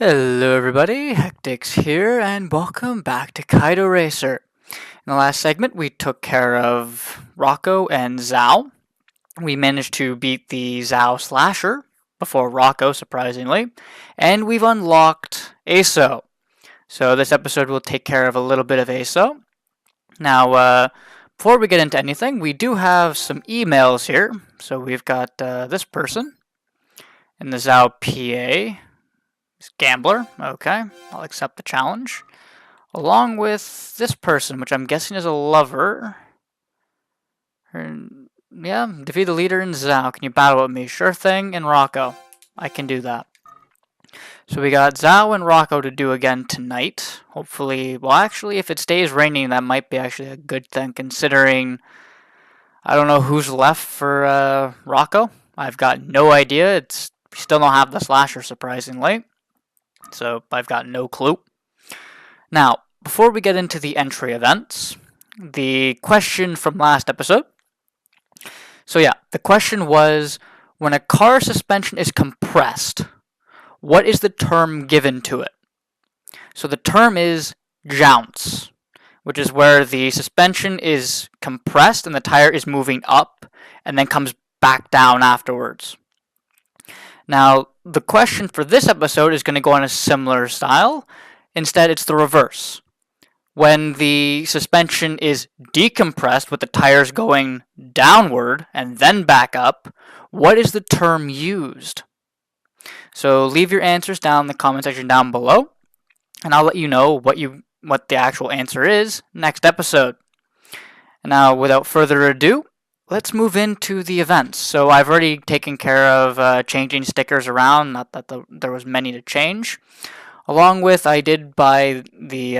Hello everybody, HectiX here, and welcome back to Kaido Racer. In the last segment, we took care of Rocco and Zhao. We managed to beat the Zhao Slasher before Rocco, surprisingly, and we've unlocked Aso. So this episode will take care of a little bit of Aso. Now, before we get into anything, we do have some emails here. So we've got this person in the Zhao PA. Gambler, okay, I'll accept the challenge. Along with this person, which I'm guessing is a lover. Defeat the leader in Zhao. Can you battle with me? Sure thing, and Rocco. I can do that. So we got Zhao and Rocco to do again tonight. Hopefully, well actually, if it stays raining, that might be actually a good thing, considering I don't know who's left for Rocco. I've got no idea. We still don't have the Slasher, surprisingly. So I've got no clue. Now, before we get into the entry events, the question from last episode. So yeah, the question was, when a car suspension is compressed, what is the term given to it? So the term is jounce, which is where the suspension is compressed and the tire is moving up and then comes back down afterwards. Now, the question for this episode is going to go on a similar style. Instead, it's the reverse. When the suspension is decompressed with the tires going downward and then back up, what is the term used? So leave your answers down in the comment section down below, and I'll let you know what the actual answer is next episode. Now, without further ado, let's move into the events. So I've already taken care of changing stickers around, not that there was many to change. Along with, I did buy the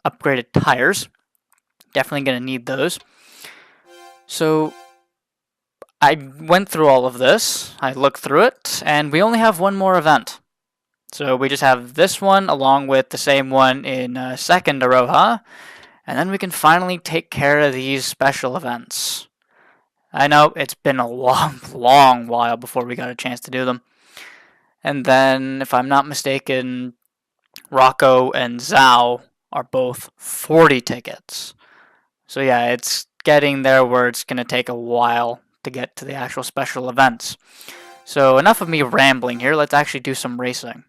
upgraded tires. Definitely going to need those. So I went through all of this, I looked through it, and we only have one more event. So we just have this one along with the same one in second Aroha, and then we can finally take care of these special events. I know it's been a long while before we got a chance to do them. And then, if I'm not mistaken, Rocco and Zhao are both 40 tickets. So yeah, it's getting there where it's going to take a while to get to the actual special events. So enough of me rambling here, let's actually do some racing.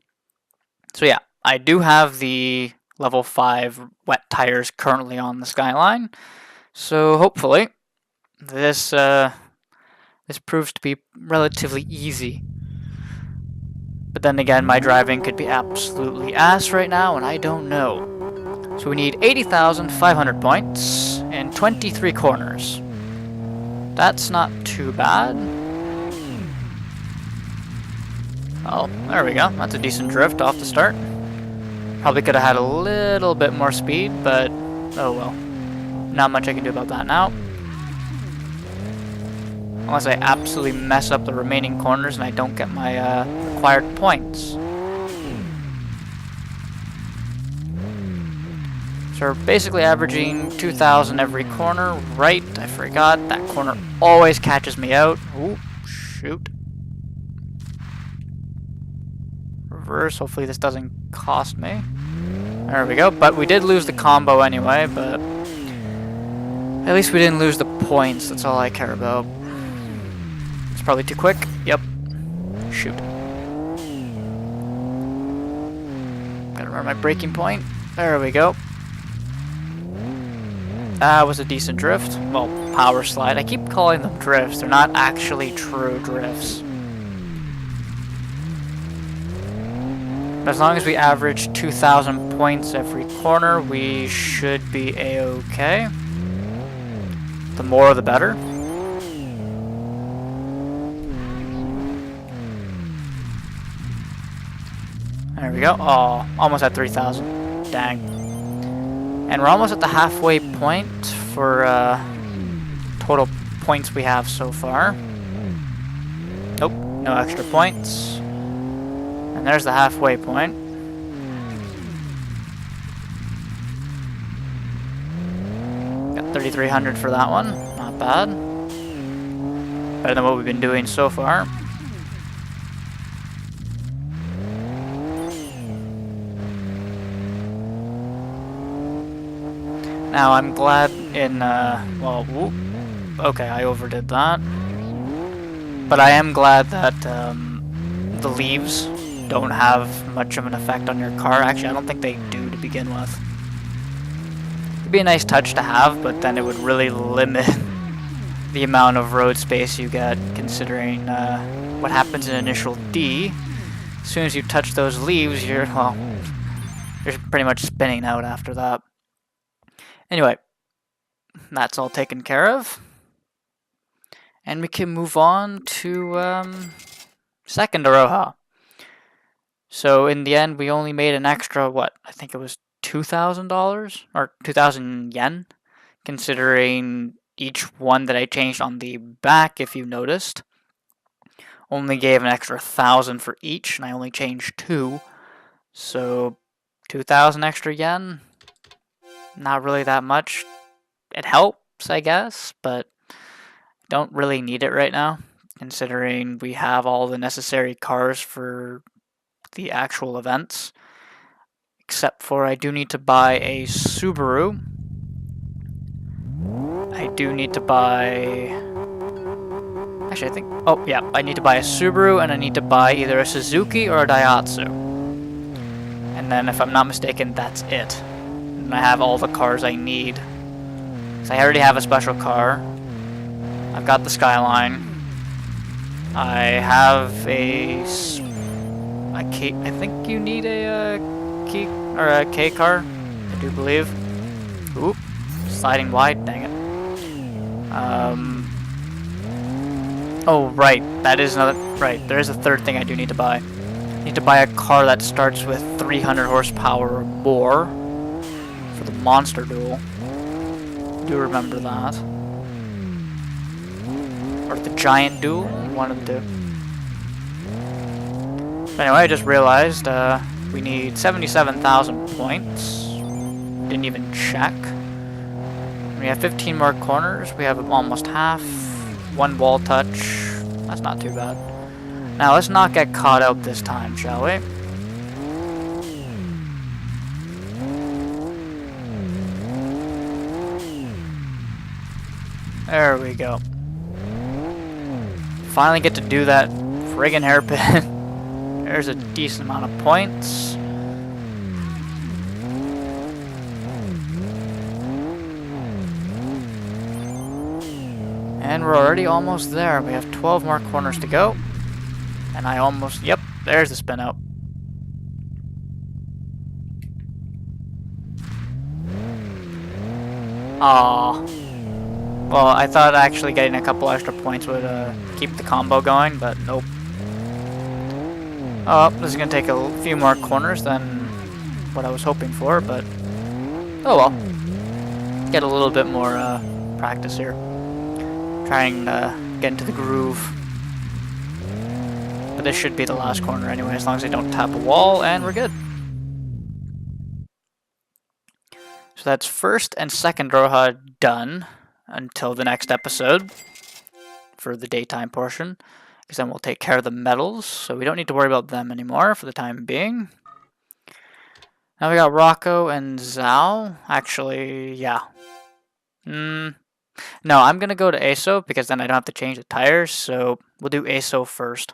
So yeah, I do have the level 5 wet tires currently on the Skyline. So hopefully this proves to be relatively easy. But then again, my driving could be absolutely ass right now, and I don't know. So we need 80,500 points and 23 corners. That's not too bad. Oh, there we go. That's a decent drift off the start. Probably could have had a little bit more speed, but oh well. Not much I can do about that now. Unless I absolutely mess up the remaining corners and I don't get my required points. So we're basically averaging 2,000 every corner. Right, I forgot. That corner always catches me out. Ooh, shoot. Reverse, hopefully this doesn't cost me. There we go, but we did lose the combo anyway, but at least we didn't lose the points. That's all I care about. Probably too quick. Yep. Shoot. Gotta remember my braking point. There we go. That was a decent drift. Well, power slide. I keep calling them drifts. They're not actually true drifts. But as long as we average 2,000 points every corner, we should be a-okay. The more the better. There we go. Oh, almost at 3,000. Dang. And we're almost at the halfway point for total points we have so far. Nope, no extra points. And there's the halfway point. Got 3,300 for that one. Not bad. Better than what we've been doing so far. Now I'm glad in, well, whoop, okay, I overdid that. But I am glad that the leaves don't have much of an effect on your car. Actually, I don't think they do to begin with. It'd be a nice touch to have, but then it would really limit the amount of road space you get, considering what happens in initial D. As soon as you touch those leaves, you're pretty much spinning out after that. Anyway, that's all taken care of. And we can move on to second Aroha. So in the end, we only made an extra, what, I think it was $2,000? Or 2,000 yen? Considering each one that I changed on the back, if you noticed, only gave an extra 1,000 for each, and I only changed 2. So 2,000 extra yen? Not really that much. It helps, I guess, but don't really need it right now, considering we have all the necessary cars for the actual events. Except for I do need to buy a Subaru. I do need to buy... Actually, I think... Oh, yeah. I need to buy a Subaru, and I need to buy either a Suzuki or a Daihatsu. And then, if I'm not mistaken, that's it. And I have all the cars I need. So I already have a special car. I've got the Skyline. I have a... I think you need a key or a K car, I do believe. Oop, sliding wide, dang it. Oh right, that is another, right, there is a third thing I do need to buy. I need to buy a car that starts with 300 horsepower or more for the Monster Duel. Do remember that. Or the Giant Duel, one of the two. But anyway, I just realized we need 77,000 points. Didn't even check. We have 15 more corners. We have almost half. 1 wall touch. That's not too bad. Now let's not get caught out this time, shall we? There we go. Finally get to do that friggin' hairpin. There's a decent amount of points. And we're already almost there. We have 12 more corners to go. And I almost... Yep, there's the spin out. Aww. Well, I thought actually getting a couple extra points would keep the combo going, but nope. Oh, this is going to take a few more corners than what I was hoping for, but... Oh well. Get a little bit more practice here. Trying to get into the groove. But this should be the last corner anyway, as long as I don't tap a wall, and we're good. So that's first and second Roha done until the next episode for the daytime portion, because then we'll take care of the medals, so we don't need to worry about them anymore for the time being. Now we got Rocco and Zhao. Actually, yeah. No, I'm going to go to ASO because then I don't have to change the tires, so we'll do ASO first.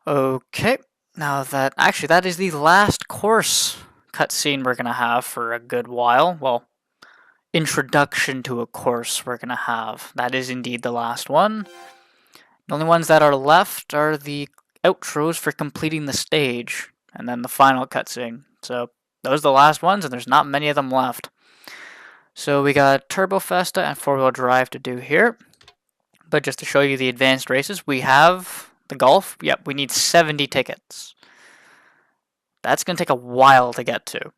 Okay, now that, actually that is the last course cutscene we're going to have for a good while. Well, introduction to a course we're going to have. That is indeed the last one. The only ones that are left are the outros for completing the stage, and then the final cutscene. So those are the last ones, and there's not many of them left. So we got Turbo Festa and 4-wheel drive to do here. But just to show you the advanced races, we have the golf, yep, we need 70 tickets. That's going to take a while to get to.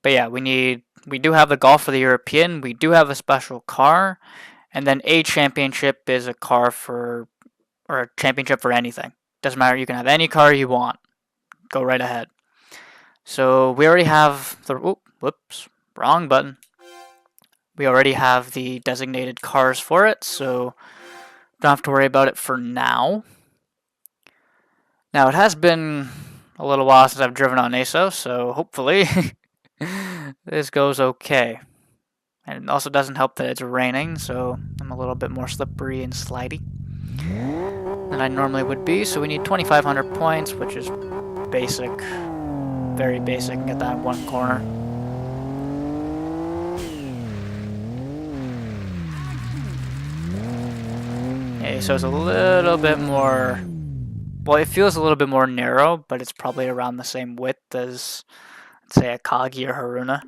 But yeah, we do have the golf for the European, we do have a special car, and then a championship is a car for, or a championship for anything. Doesn't matter, you can have any car you want. Go right ahead. So we already have the, whoops, wrong button. We already have the designated cars for it, so don't have to worry about it for now. Now, it has been a little while since I've driven on ASO, so hopefully this goes okay. And it also doesn't help that it's raining, so I'm a little bit more slippery and slidey than I normally would be. So we need 2,500 points, which is basic, very basic, and get that in one corner. Okay, so it's a little bit more, well, it feels a little bit more narrow, but it's probably around the same width as, let's say, a Kagi or Haruna.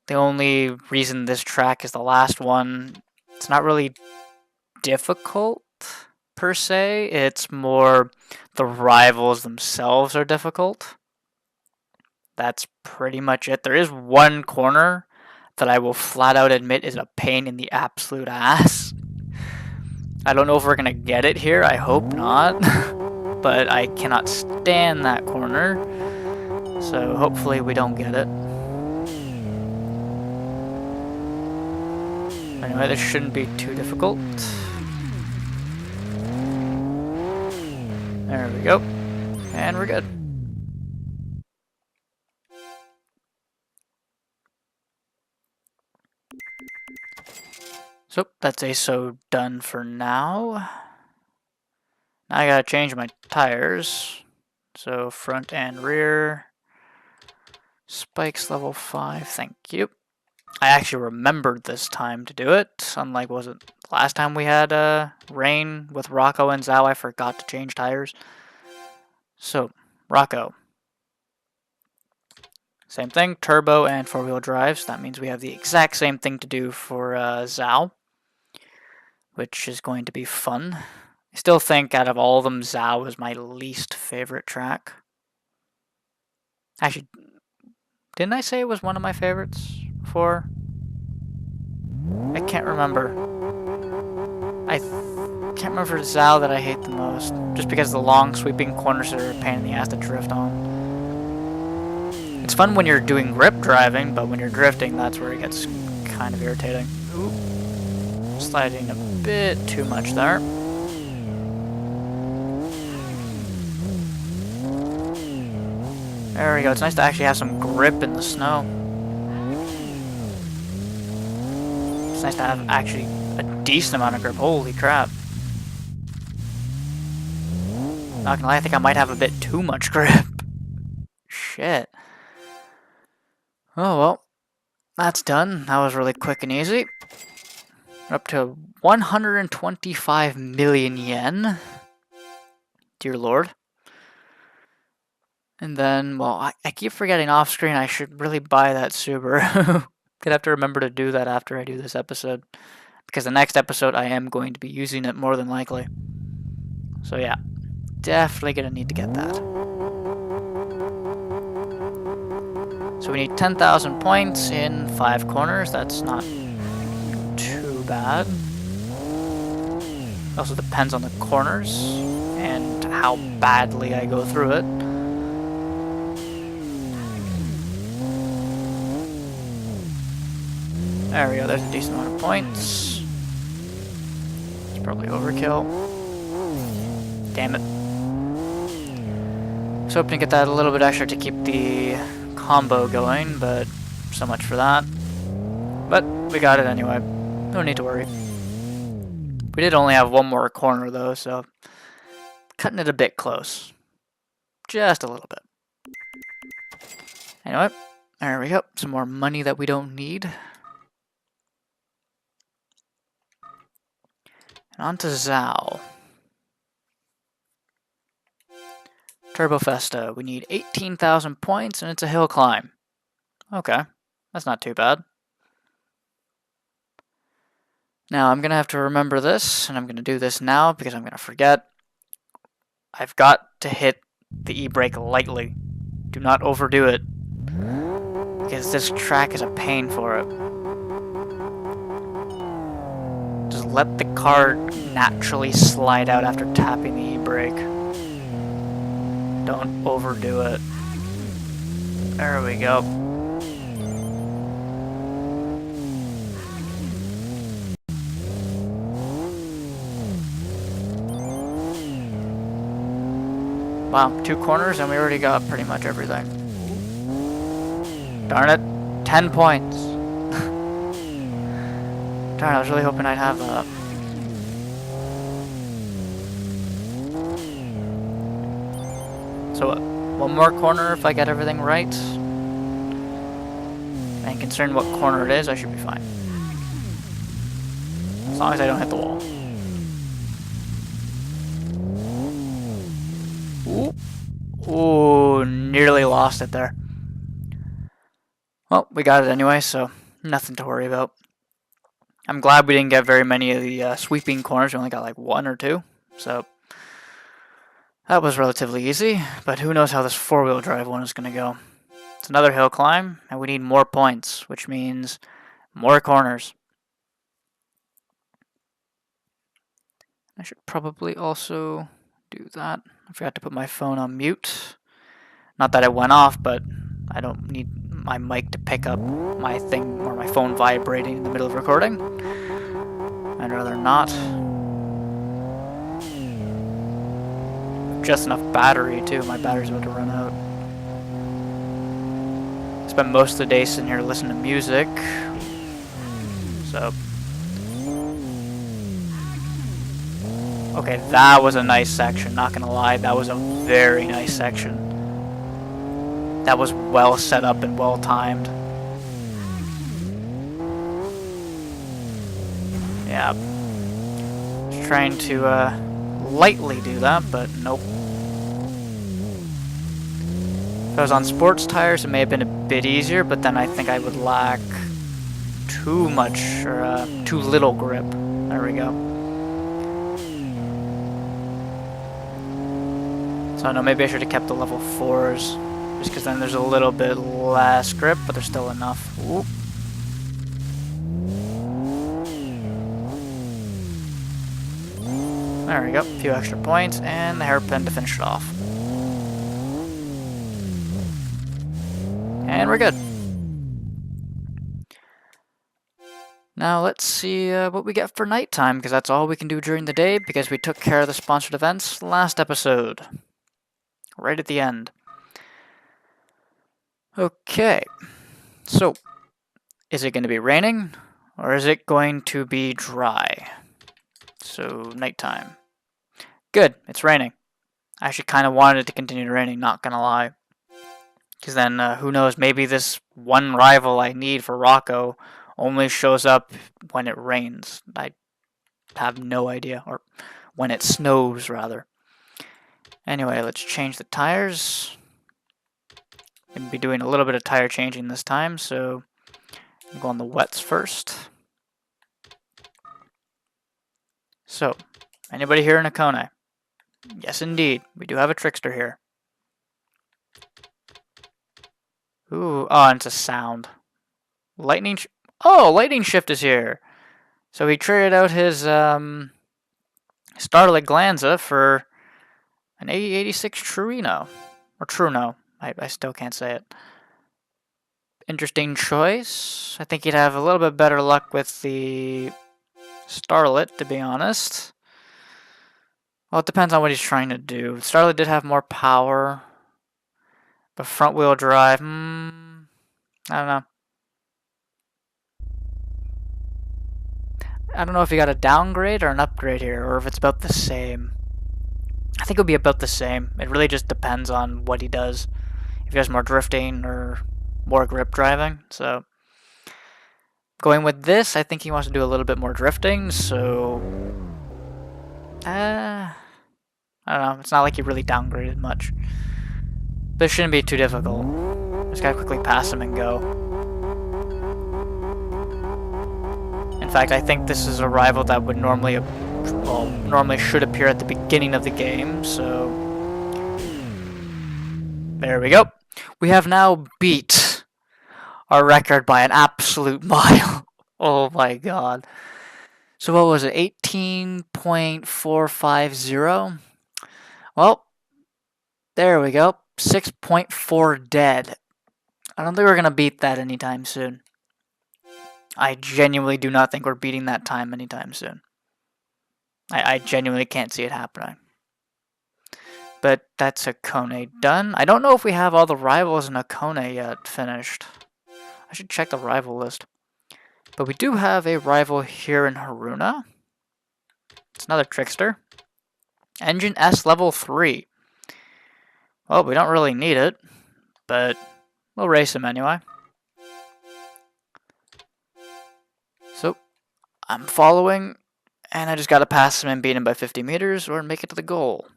The only reason this track is the last one, it's not really difficult per se, it's more the rivals themselves are difficult. That's pretty much it. There is one corner that I will flat out admit is a pain in the absolute ass. I don't know if we're gonna get it here, I hope not. But I cannot stand that corner, so hopefully we don't get it. Anyway, this shouldn't be too difficult. There we go. And we're good. So, that's ASO done for now. Now I gotta change my tires. So, front and rear. Spikes level 5, thank you. I actually remembered this time to do it, unlike, was it last time we had rain with Rocco and Zhao, I forgot to change tires. So, Rocco. Same thing, turbo and four-wheel drive, so that means we have the exact same thing to do for Zhao, which is going to be fun. I still think out of all of them, Zhao is my least favorite track. Actually, didn't I say it was one of my favorites before? I can't remember. I can't remember Zhao that I hate the most, just because the long sweeping corners are a pain in the ass to drift on. It's fun when you're doing grip driving, but when you're drifting, that's where it gets kind of irritating. Ooh. Sliding a bit too much there. There we go, it's nice to actually have some grip in the snow. It's nice to have actually a decent amount of grip, holy crap. Not gonna lie, I think I might have a bit too much grip. Shit. Oh well, that's done. That was really quick and easy. We're up to 125 million yen. Dear Lord. And then, well, I keep forgetting off screen I should really buy that Subaru. Gonna have to remember to do that after I do this episode. Because the next episode I am going to be using it more than likely. So yeah, definitely gonna need to get that. So we need 10,000 points in 5 corners. That's not too bad. It also depends on the corners and how badly I go through it. There we go, there's a decent amount of points. It's probably overkill. Damn it. I was hoping to get that a little bit extra to keep the combo going, but so much for that. But we got it anyway. No need to worry. We did only have one more corner though, so cutting it a bit close. Just a little bit. Anyway, there we go. Some more money that we don't need. And on to Zhao. Turbo Festa. We need 18,000 points and it's a hill climb. Okay, that's not too bad. Now I'm going to have to remember this, and I'm going to do this now because I'm going to forget. I've got to hit the e-brake lightly. Do not overdo it, because this track is a pain for it. Just let the car naturally slide out after tapping the e-brake. Don't overdo it. There we go. Wow, 2 corners and we already got pretty much everything. Darn it, 10 points. Darn, I was really hoping I'd have that. So, one more corner if I get everything right. And considering what corner it is, I should be fine. As long as I don't hit the wall. Ooh, nearly lost it there. Well, we got it anyway, so nothing to worry about. I'm glad we didn't get very many of the sweeping corners. We only got like 1 or 2, so that was relatively easy. But who knows how this 4-wheel drive one is going to go. It's another hill climb, and we need more points, which means more corners. I should probably also do that. I forgot to put my phone on mute. Not that it went off, but I don't need my mic to pick up my thing or my phone vibrating in the middle of recording. I'd rather not. Just enough battery too. My battery's about to run out. Spent most of the day sitting here listening to music. So. Okay, that was a nice section, not gonna lie, that was a very nice section. That was well set up and well timed. Yeah. Just trying to lightly do that, but nope. If I was on sports tires, it may have been a bit easier, but then I think I would lack too much, or too little grip. There we go. So no, maybe I should have kept the level 4s, just because then there's a little bit less grip, but there's still enough. Ooh. There we go, a few extra points, and the hairpin to finish it off. And we're good. Now let's see what we get for nighttime, because that's all we can do during the day, because we took care of the sponsored events last episode. Right at the end. Okay, so is it going to be raining or is it going to be dry? So nighttime. Good, it's raining. I actually kind of wanted it to continue raining, not gonna lie. Because then who knows, maybe this one rival I need for Rocco only shows up when it rains. I have no idea, or when it snows rather. Anyway, let's change the tires. I'm going to be doing a little bit of tire changing this time, so I'll go on the wets first. So, anybody here in Akone? Yes, indeed. We do have a trickster here. Ooh, oh, and it's a sound. Lightning Shift is here. So he traded out his Starlit Glanza for an 86 Trurino. Or Truno. I still can't say it. Interesting choice. I think he'd have a little bit better luck with the Starlit, to be honest. Well, it depends on what he's trying to do. Starlit did have more power. But front wheel drive, I don't know. I don't know if he got a downgrade or an upgrade here, or if it's about the same. I think it'll be about the same. It really just depends on what he does. If he does more drifting or more grip driving. So going with this, I think he wants to do a little bit more drifting, so I don't know. It's not like he really downgraded much. This shouldn't be too difficult. Just gotta quickly pass him and go. And In fact, I think this is a rival that would normally, well, normally should appear at the beginning of the game, so there we go. We have now beat our record by an absolute mile. Oh my god. So what was it, 18.450? Well, there we go, 6.4 dead. I don't think we're going to beat that anytime soon. I genuinely do not think we're beating that time anytime soon. I genuinely can't see it happening. But that's Hakone done. I don't know if we have all the rivals in Hakone yet finished. I should check the rival list. But we do have a rival here in Haruna. It's another trickster. Engine S level 3. Well, we don't really need it, but we'll race him anyway. So, I'm following, and I just gotta pass him and beat him by 50 meters or make it to the goal.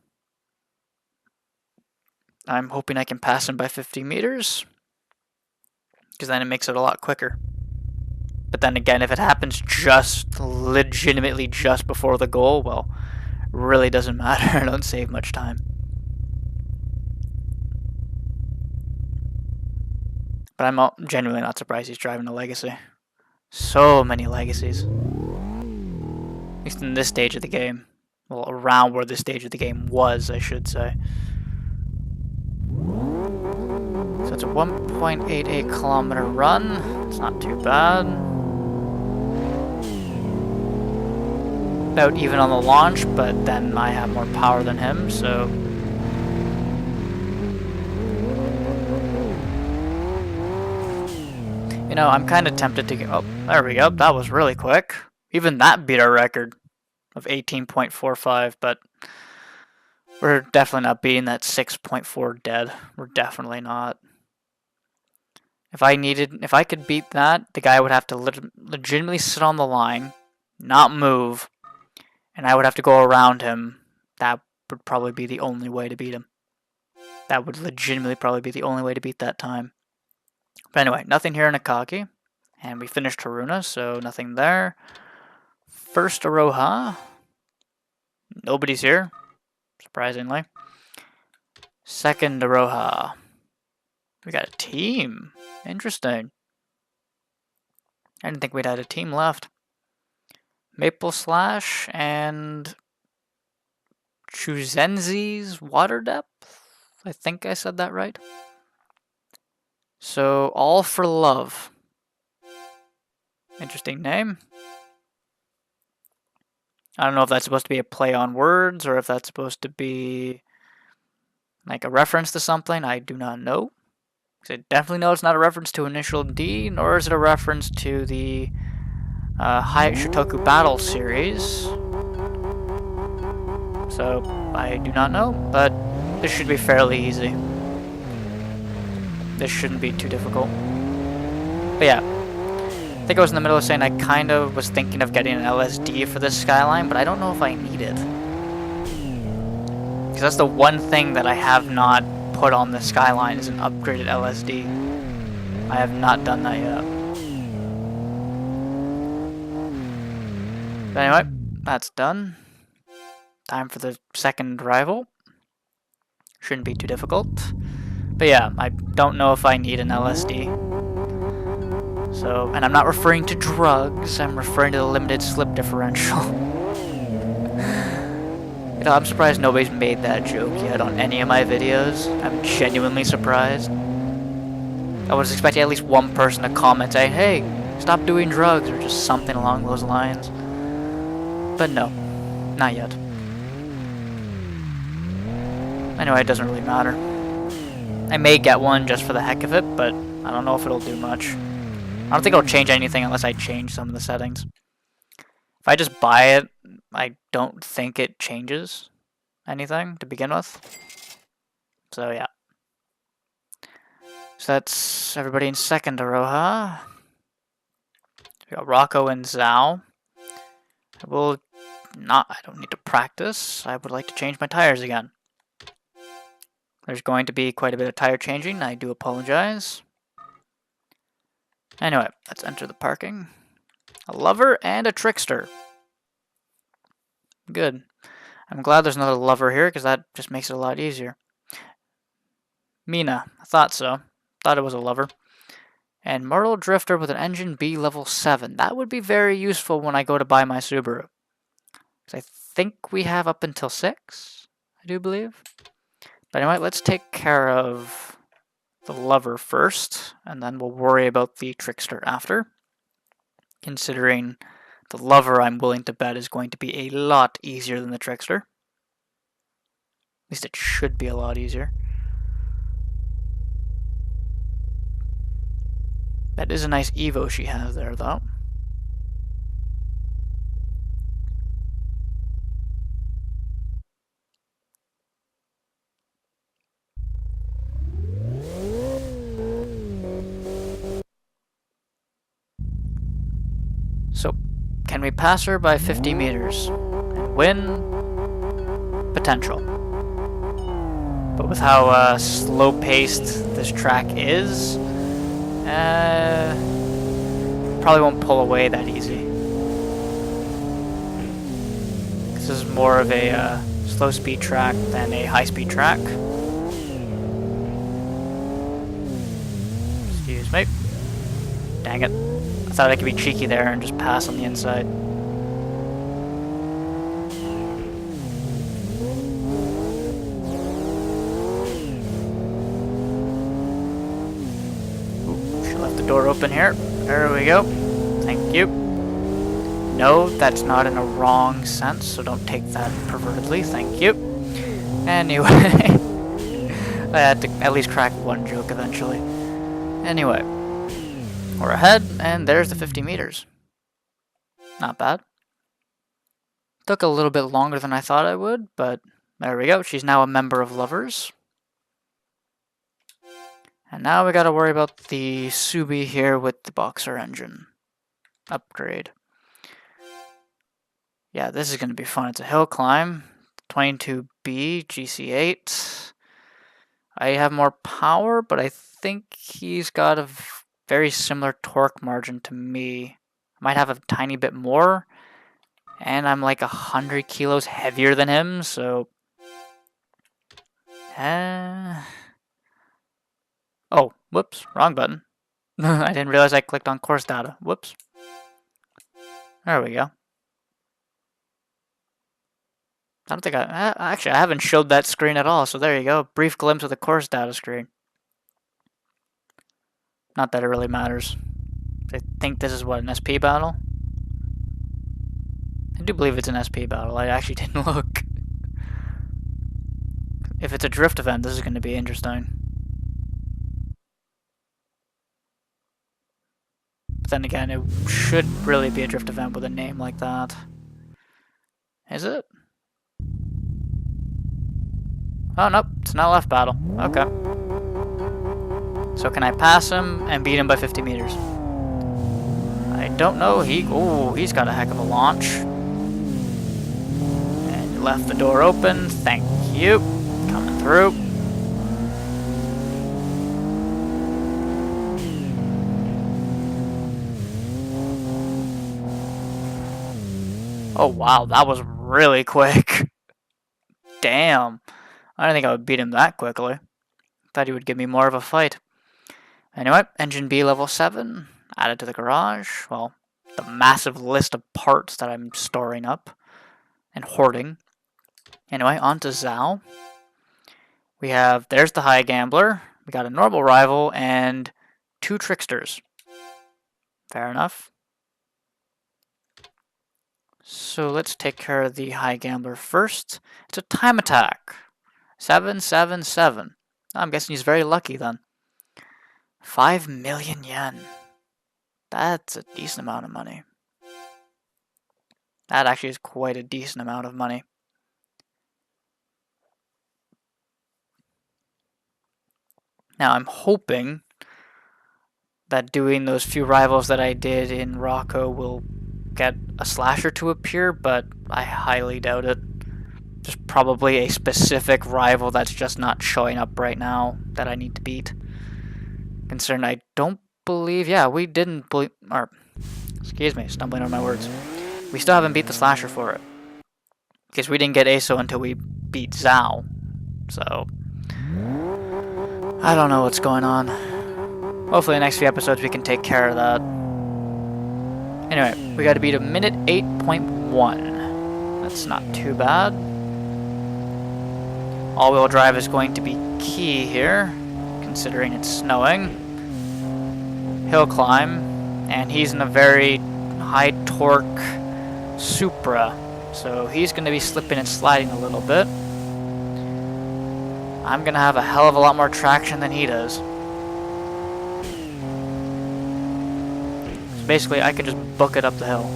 I'm hoping I can pass him by 50 meters, because then it makes it a lot quicker. But then again, if it happens just legitimately just before the goal, well, really doesn't matter. I don't save much time. But I'm genuinely not surprised he's driving a legacy. So many legacies. At least in this stage of the game. Well, around where this stage of the game was, I should say. So it's a 1.88 kilometer run. It's not too bad. About even on the launch, but then I have more power than him, so... You know, I'm kind of tempted to go... Oh, there we go. That was really quick. Even that beat our record of 18.45, but we're definitely not beating that 6.4 dead. We're definitely not. If I could beat that, the guy would have to legitimately sit on the line, not move, and I would have to go around him. That would probably be the only way to beat him. That would legitimately probably be the only way to beat that time. But anyway, nothing here in Akagi. And we finished Haruna, so nothing there. First Aroha. Nobody's here, surprisingly. Second Aroha. We got a team. Interesting. I didn't think we'd had a team left. Maple Slash and Chuzenzi's Water Depth. I think I said that right. So, All for Love. Interesting name. I don't know if that's supposed to be a play on words or if that's supposed to be like a reference to something. I do not know. I definitely know it's not a reference to Initial D, nor is it a reference to the Hayate Shotoku Battle series. So, I do not know, but this should be fairly easy. This shouldn't be too difficult. But yeah, I think I was in the middle of saying I kind of was thinking of getting an LSD for this Skyline, but I don't know if I need it. Because that's the one thing that I have not put on the Skyline is an upgraded LSD. I have not done that yet. But anyway, that's done. Time for the second rival. Shouldn't be too difficult. But yeah, I don't know if I need an LSD. So, and I'm not referring to drugs, I'm referring to the limited slip differential. You know, I'm surprised nobody's made that joke yet on any of my videos. I'm genuinely surprised. I was expecting at least one person to comment saying, hey, stop doing drugs, or just something along those lines. But no, not yet. Anyway, it doesn't really matter. I may get one just for the heck of it, but I don't know if it'll do much. I don't think it'll change anything unless I change some of the settings. If I just buy it, I don't think it changes anything to begin with. So yeah. So that's everybody in second Aroha. We got Rocco and Zhao. I don't need to practice. I would like to change my tires again. There's going to be quite a bit of tire changing. I do apologize. Anyway, let's enter the parking. A lover and a trickster. Good. I'm glad there's another lover here, because that just makes it a lot easier. Mina. I thought so. Thought it was a lover. And Myrtle Drifter with an engine B level 7. That would be very useful when I go to buy my Subaru. I think we have up until 6, I do believe. But anyway, let's take care of the lover first, and then we'll worry about the trickster after. Considering the lover, I'm willing to bet, is going to be a lot easier than the trickster. At least it should be a lot easier. That is a nice Evo she has there, though. So, can we pass her by 50 meters and win? Potential. But with how slow-paced this track is, probably won't pull away that easy. This is more of a slow-speed track than a high-speed track. Excuse me. Dang it. I thought I could be cheeky there and just pass on the inside. Ooh, she left the door open here. There we go. Thank you. No, that's not in a wrong sense, so don't take that pervertedly. Thank you. Anyway. I had to at least crack one joke eventually. Anyway. We're ahead, and there's the 50 meters. Not bad. Took a little bit longer than I thought I would, but there we go. She's now a member of Lovers. And now we gotta worry about the Subi here with the Boxer engine. Upgrade. Yeah, this is gonna be fun. It's a hill climb. 22B, GC8. I have more power, but I think he's got a very similar torque margin to me. I might have a tiny bit more, and I'm like 100 kilos heavier than him, so... Oh, whoops, wrong button. I didn't realize I clicked on course data. Whoops. There we go. I don't think actually, I haven't showed that screen at all, so there you go. Brief glimpse of the course data screen. Not that it really matters. I think this is what, an SP battle? I do believe it's an SP battle. I actually didn't look. If it's a drift event, this is going to be interesting. But then again, it should really be a drift event with a name like that. Is it? Oh, nope. It's not a left battle. Okay. So can I pass him and beat him by 50 meters? I don't know. He's got a heck of a launch. And you left the door open. Thank you. Coming through. Oh wow, that was really quick. Damn. I didn't think I would beat him that quickly. Thought he would give me more of a fight. Anyway, engine B level 7, added to the garage. Well, the massive list of parts that I'm storing up and hoarding. Anyway, on to Zhao. There's the High Gambler. We got a normal rival and 2 tricksters. Fair enough. So let's take care of the High Gambler first. It's a time attack. 777. I'm guessing he's very lucky then. 5 million yen. That's a decent amount of money. That actually is quite a decent amount of money. Now I'm hoping that doing those few rivals that I did in Rocco will get a slasher to appear, but I highly doubt it. There's probably a specific rival that's just not showing up right now that I need to beat. Considering I don't believe, yeah, we didn't believe, or Excuse me, stumbling on my words. We still haven't beat the Slasher for it. Because we didn't get ASO until we beat Zhao. So, I don't know what's going on. Hopefully in the next few episodes we can take care of that. Anyway, we got to beat a minute 8.1. That's not too bad. All-wheel drive is going to be key here, considering it's snowing. Hill climb, and he's in a very high torque Supra, so he's going to be slipping and sliding a little bit. I'm going to have a hell of a lot more traction than he does. So basically, I can just book it up the hill.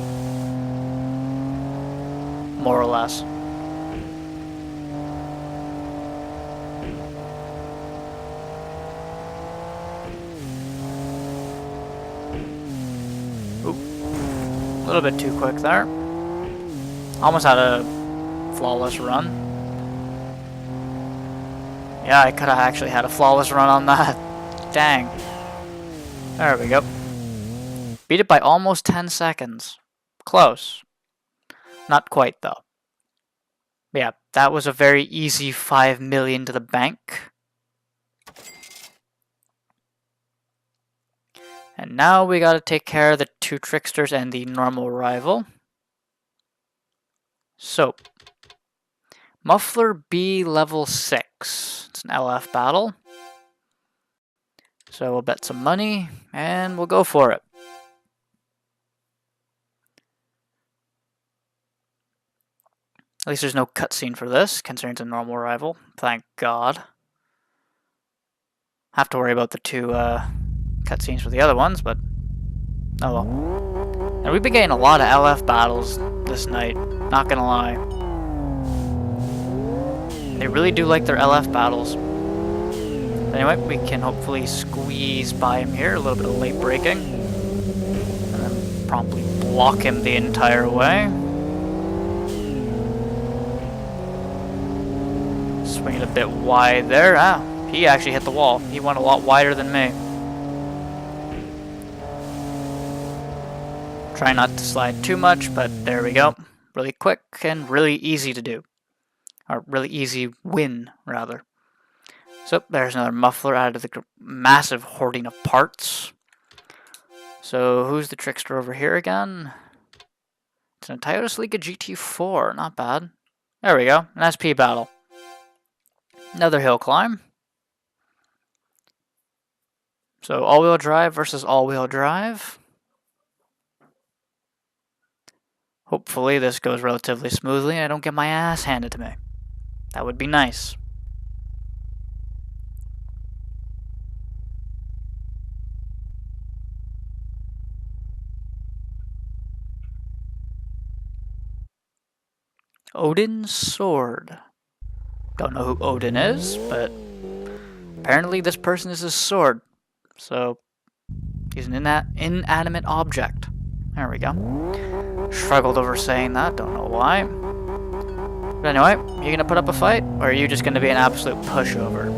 More or less. Oop. A little bit too quick there. Almost had a flawless run. Yeah, I could have actually had a flawless run on that. Dang. There we go. Beat it by almost 10 seconds. Close. Not quite, though. But yeah, that was a very easy 5 million to the bank. And now we gotta take care of the 2 tricksters and the normal rival. So, Muffler B level 6. It's an LF battle. So we'll bet some money, and we'll go for it. At least there's no cutscene for this, considering it's a normal rival. Thank God. Have to worry about the 2 cutscenes for the other ones, but oh well. And we've been getting a lot of LF battles this night, not gonna lie. They really do like their LF battles. But anyway, we can hopefully squeeze by him here, a little bit of late braking. And then promptly block him the entire way. Swing it a bit wide there. Ah, he actually hit the wall. He went a lot wider than me. Try not to slide too much, but there we go. Really quick and really easy to do. Or really easy win, rather. So, there's another muffler out of the massive hoarding of parts. So, who's the trickster over here again? It's an Toyota Celica GT4, not bad. There we go, an SP battle. Another hill climb. So, all-wheel drive versus all-wheel drive. Hopefully this goes relatively smoothly and I don't get my ass handed to me. That would be nice. Odin's sword. Don't know who Odin is, but apparently this person is his sword. So he's an inanimate object. There we go. Struggled over saying that, don't know why. But anyway, you gonna put up a fight, or are you just gonna be an absolute pushover?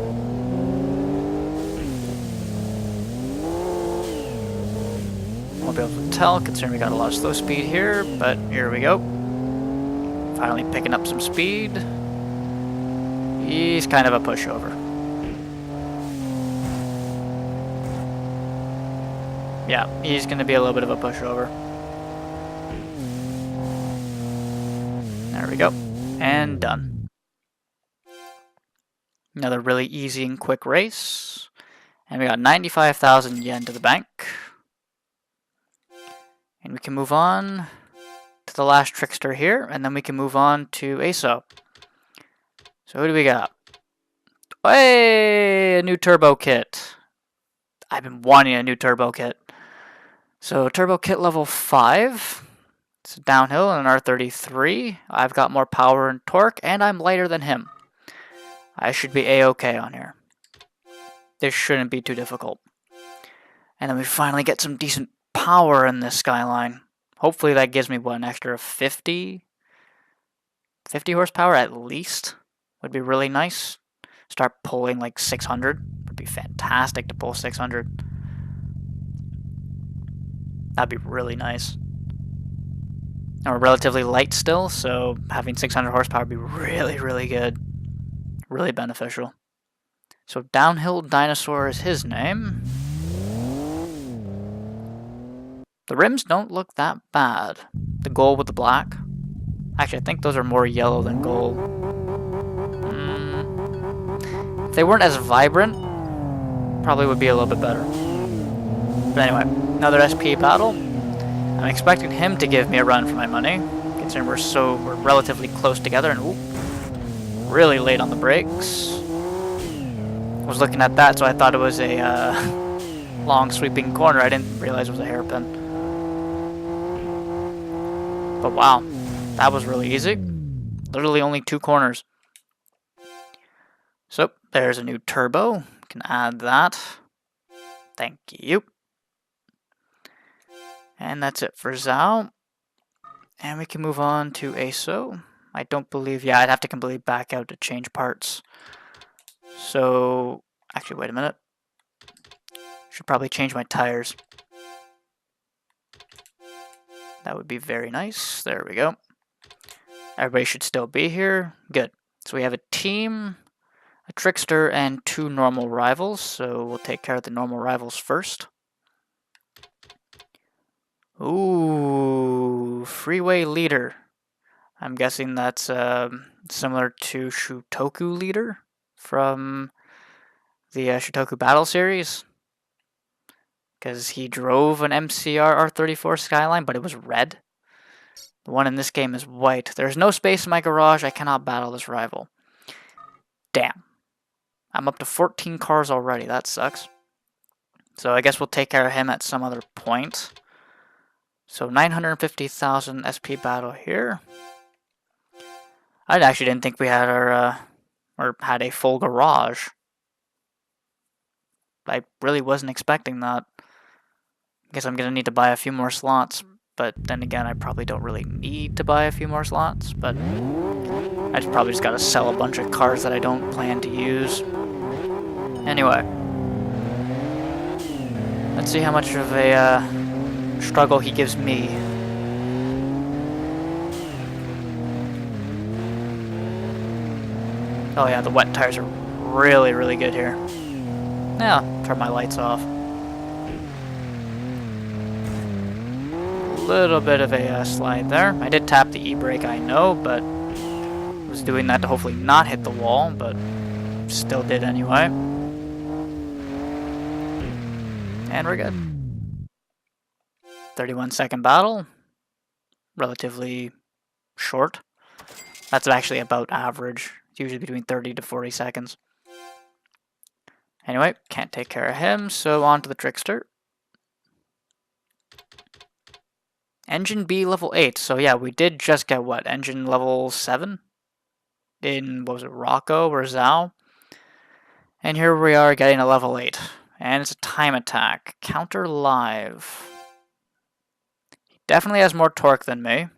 Won't be able to tell, considering we got a lot of slow speed here, but here we go. Finally picking up some speed. He's kind of a pushover. Yeah, he's gonna be a little bit of a pushover. There we go. And done. Another really easy and quick race. And we got 95,000 yen to the bank. And we can move on to the last trickster here, and then we can move on to ASO. So who do we got? Hey, a new turbo kit. I've been wanting a new turbo kit. So turbo kit level 5. It's downhill in an R33. I've got more power and torque, and I'm lighter than him. I should be A-okay on here. This shouldn't be too difficult. And then we finally get some decent power in this Skyline. Hopefully that gives me, what, an extra 50 horsepower at least? Would be really nice. Start pulling like 600. Would be fantastic to pull 600. That'd be really nice. And we're relatively light still, so having 600 horsepower would be really, really good. Really beneficial. So Downhill Dinosaur is his name. The rims don't look that bad. The gold with the black. Actually, I think those are more yellow than gold. If they weren't as vibrant, probably would be a little bit better. But anyway, another SP battle. I'm expecting him to give me a run for my money, considering we're relatively close together, and really late on the brakes. I was looking at that, so I thought it was a long sweeping corner. I didn't realize it was a hairpin. But wow, that was really easy. Literally only 2 corners. So there's a new turbo. Can add that. Thank you. And that's it for Zhao. And we can move on to ASO. I don't believe, yeah, I'd have to completely back out to change parts. So, actually, wait a minute. Should probably change my tires. That would be very nice. There we go. Everybody should still be here. Good. So we have a team, a trickster, and 2 normal rivals. So we'll take care of the normal rivals first. Ooh, freeway leader. I'm guessing that's similar to Shutoku leader from the Shutoku Battle series. Because he drove an MCR R34 Skyline, but it was red. The one in this game is white. There's no space in my garage. I cannot battle this rival. Damn. I'm up to 14 cars already. That sucks. So I guess we'll take care of him at some other point. So 950,000 SP battle here. I actually didn't think we had our or had a full garage. I really wasn't expecting that. Guess I'm gonna need to buy a few more slots, but then again, I probably don't really need to buy a few more slots, but I probably just gotta sell a bunch of cars that I don't plan to use. Anyway, let's see how much of a struggle he gives me. Oh yeah, the wet tires are really, really good here. Yeah, turn my lights off. Little bit of a slide there. I did tap the e-brake, I know, but was doing that to hopefully not hit the wall, but still did anyway. And we're good. 31-second battle. Relatively short. That's actually about average. It's usually between 30 to 40 seconds. Anyway, can't take care of him, so on to the trickster. Engine B level 8. So yeah, we did just get what? Engine level 7? In, what was it, Rocco or Zhao? And here we are getting a level 8. And it's a time attack. Counter live. He definitely has more torque than me.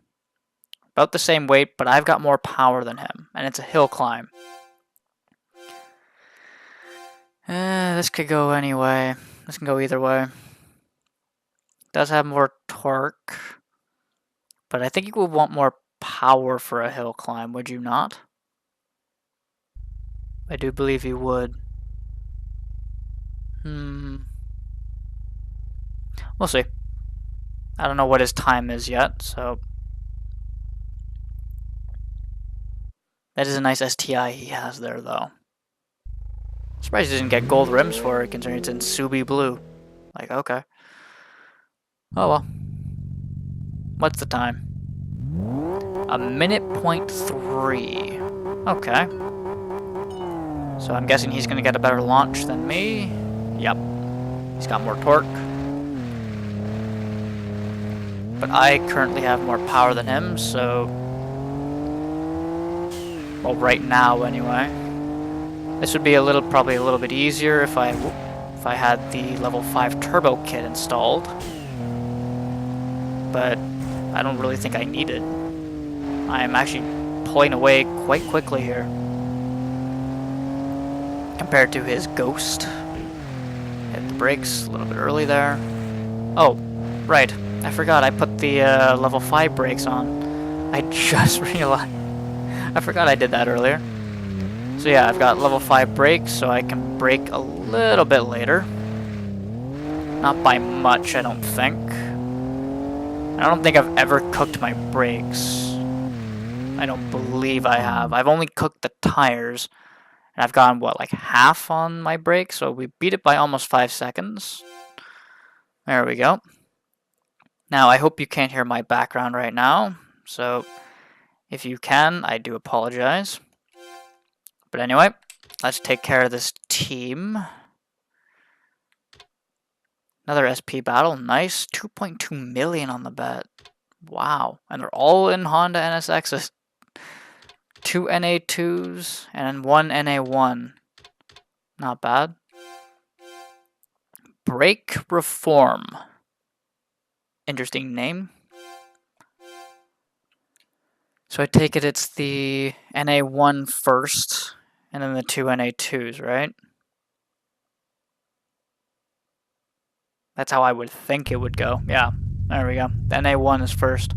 About the same weight, but I've got more power than him. And it's a hill climb. This could go anyway. This can go either way. Does have more torque. But I think you would want more power for a hill climb, would you not? I do believe you would. We'll see. I don't know what his time is yet, so... That is a nice STI he has there, though. Surprised he didn't get gold rims for it, considering it's in Subi blue. Like, okay. Oh well. What's the time? 1:03. Okay. So I'm guessing he's gonna get a better launch than me. Yep. He's got more torque. But I currently have more power than him, so... Well, right now, anyway. This would be probably a little bit easier if I had the level 5 turbo kit installed. But I don't really think I need it. I am actually pulling away quite quickly here. Compared to his Ghost. Hit the brakes a little bit early there. Oh, right. I forgot I put the level 5 brakes on. I just realized. I forgot I did that earlier. So yeah, I've got level 5 brakes, so I can brake a little bit later. Not by much, I don't think. I don't think I've ever cooked my brakes. I don't believe I have. I've only cooked the tires. And I've gotten, what, like half on my brakes? So we beat it by almost 5 seconds. There we go. Now, I hope you can't hear my background right now. So, if you can, I do apologize. But anyway, let's take care of this team. Another SP battle. Nice. 2.2 million on the bet. Wow. And they're all in Honda NSXs. 2 NA2s and 1 NA1. Not bad. Brake Reform. Interesting name. So I take it it's the NA1 first, and then the 2 NA2s, right? That's how I would think it would go. Yeah, there we go. The NA1 is first.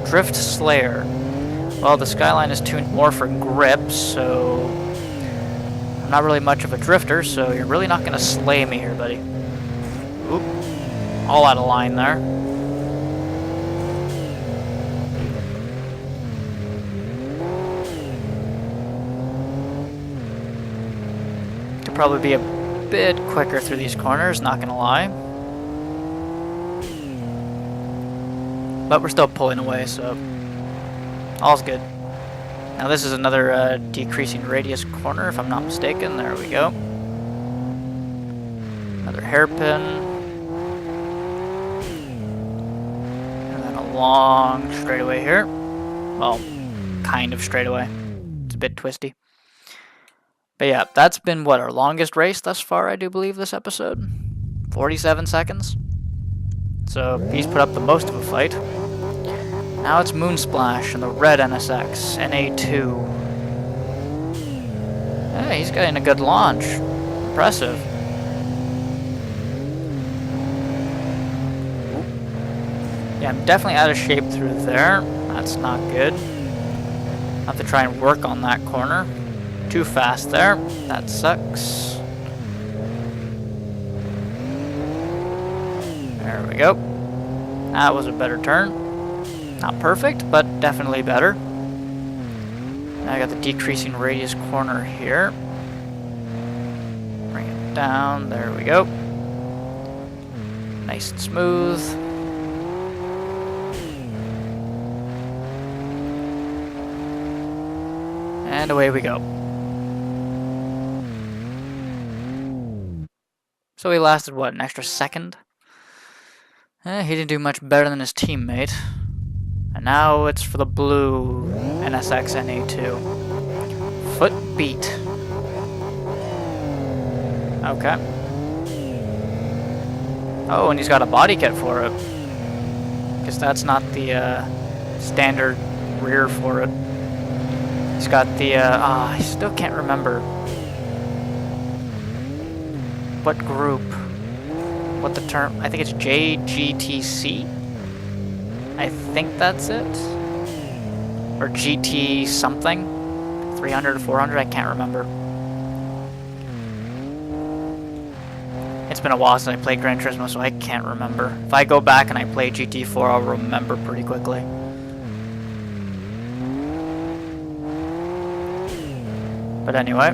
Drift Slayer. Well, the Skyline is tuned more for grip, so I'm not really much of a drifter, so you're really not going to slay me here, buddy. Oop. All out of line there. Could probably be a bit quicker through these corners, not going to lie. But we're still pulling away, so all's good. Now this is another decreasing radius corner, if I'm not mistaken. There we go. Another hairpin. And then a long straightaway here. Well, kind of straightaway. It's a bit twisty. But yeah, that's been, what, our longest race thus far, I do believe, this episode. 47 seconds. So he's put up the most of a fight. Now it's Moonsplash and the red NSX, NA2. Hey, he's getting a good launch. Impressive. Yeah, I'm definitely out of shape through there. That's not good. I'll have to try and work on that corner. Too fast there. That sucks. There we go. That was a better turn. Not perfect, but definitely better. Now I got the decreasing radius corner here. Bring it down. There we go. Nice and smooth. And away we go. So he lasted, what, an extra second? He didn't do much better than his teammate. And now it's for the blue NSX NA2. Foot beat. Okay. Oh, and he's got a body kit for it. Because that's not the standard rear for it. He's got the, I still can't remember. What group? What the term? I think it's JGTC? I think that's it. Or GT something. 300 or 400, I can't remember. It's been a while since I played Gran Turismo, so I can't remember. If I go back and I play GT4, I'll remember pretty quickly. But anyway,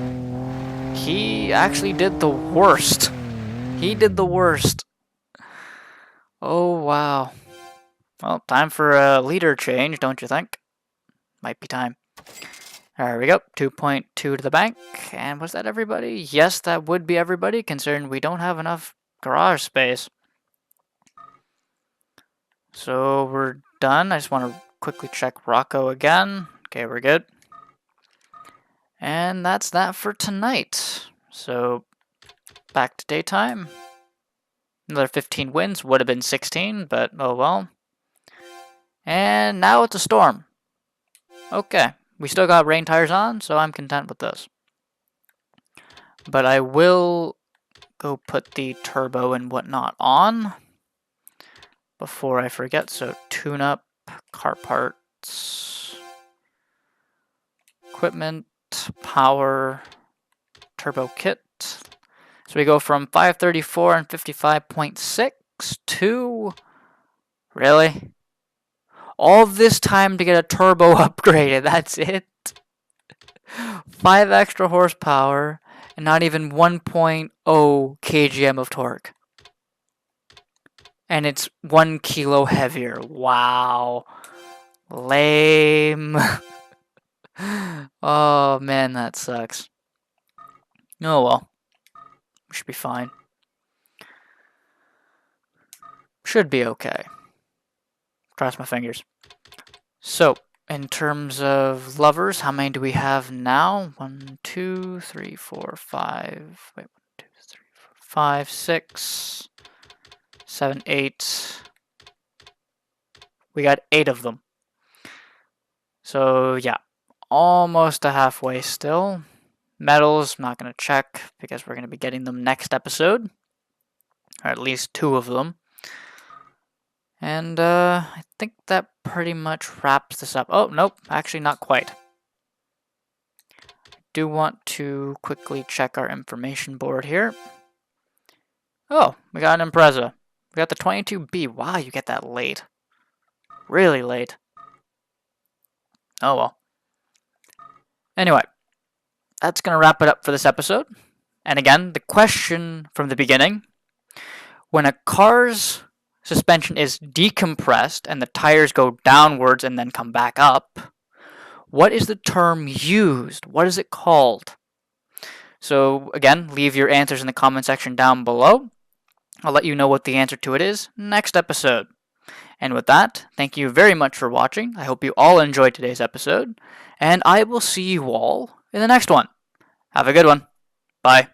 he actually did the worst. He did the worst. Oh, wow. Well, time for a leader change, don't you think? Might be time. There we go. 2.2 to the bank. And was that everybody? Yes, that would be everybody, considering we don't have enough garage space. So we're done. I just want to quickly check Rocco again. Okay, we're good. And that's that for tonight. So back to daytime. Another 15 wins. Would have been 16, but oh well. And now it's a storm. Okay. We still got rain tires on, so I'm content with this. But I will go put the turbo and whatnot on before I forget. So tune up, car parts, equipment, power, turbo kit. So we go from 534 and 55.6 to, really? All this time to get a turbo upgraded, that's it? 5 extra horsepower and not even 1.0 kgm of torque. And it's 1 kilo heavier. Wow. Lame. Oh man, that sucks. Oh well. We should be fine. Should be okay. Cross my fingers. So, in terms of lovers, how many do we have now? 1, 2, 3, 4, 5. Wait, 1, 2, 3, 4, 5, 6, 7, 8. We got 8 of them. So, yeah. Almost a halfway still. Medals, I'm not going to check because we're going to be getting them next episode. Or at least 2 of them. And I think that pretty much wraps this up. Oh, nope, actually not quite. I do want to quickly check our information board here. Oh, we got an Impreza. We got the 22B. Wow, you get that late. Really late. Oh well. Anyway, that's going to wrap it up for this episode. And again, the question from the beginning. When a car's suspension is decompressed and the tires go downwards and then come back up, what is the term used? What is it called? So again, leave your answers in the comment section down below. I'll let you know what the answer to it is next episode. And with that, thank you very much for watching. I hope you all enjoyed today's episode, and I will see you all in the next one. Have a good one. Bye.